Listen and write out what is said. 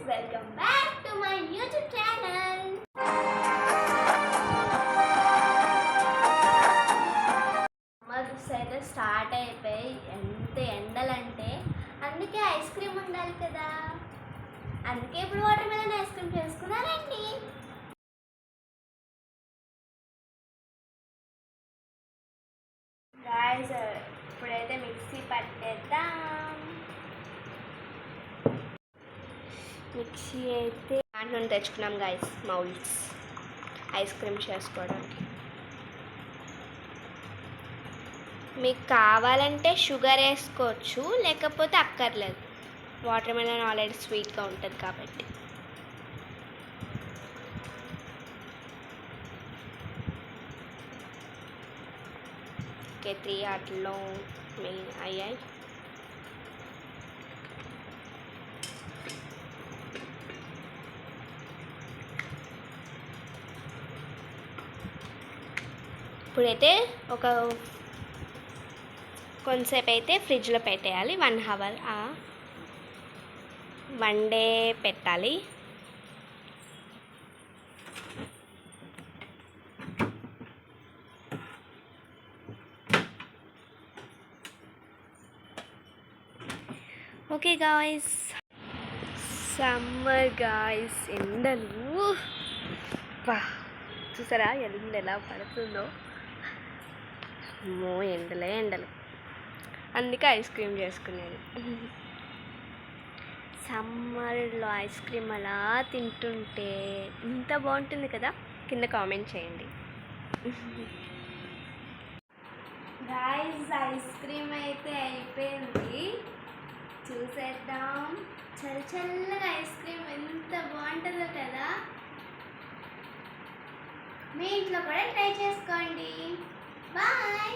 Welcome back to my YouTube channel. Summers అయితే start అయిపోయి ఎంత ఎండలంటే అందుకే ఐస్ క్రీమ్ ఉండాలి కదా, అందుకే ఇప్పుడు వాటర్ మెలన్ ఐస్ క్రీమ్ చేసుకున్నానండి. గాయ్స్ ఇప్పుడైతే మిక్సీ పట్టేద్దాం. మిక్సీ అయితే దాంట్లో తెచ్చుకున్నాం గాయస్, మౌల్డ్స్ ఐస్ క్రీమ్ చేసుకోవడానికి. మీకు కావాలంటే షుగర్ వేసుకోవచ్చు, లేకపోతే అక్కర్లేదు. వాటర్ మెలన్ ఆల్రెడీ స్వీట్గా ఉంటుంది కాబట్టి. ఓకే, 3 వాటిలో మెయిన్ అయ్యాయి. ఇప్పుడైతే ఒక కొంతసేపు అయితే ఫ్రిడ్జ్లో పెట్టేయాలి. 1 అవర్ 1 డే పెట్టాలి. ఓకే గాయ్స్, సమ్మర్ గాయ్స్, ఎండలు చూసారా ఎండ ఎలా పడుతుందో. అమ్మో ఎండలే ఎండలు, అందుకే ఐస్ క్రీమ్ చేసుకునేది. సమ్మర్లో ఐస్ క్రీమ్ అలా తింటుంటే ఇంత బాగుంటుంది కదా. కింద కామెంట్ చేయండి. గాయ్స్, ఐస్ క్రీమ్ అయితే అయిపోయింది, చూసేద్దాం. చల్లగా ఐస్ క్రీమ్ ఎంత బాగుంటుందో కదా. మీ ఇంట్లో కూడా ట్రై చేసుకోండి. బాయ్.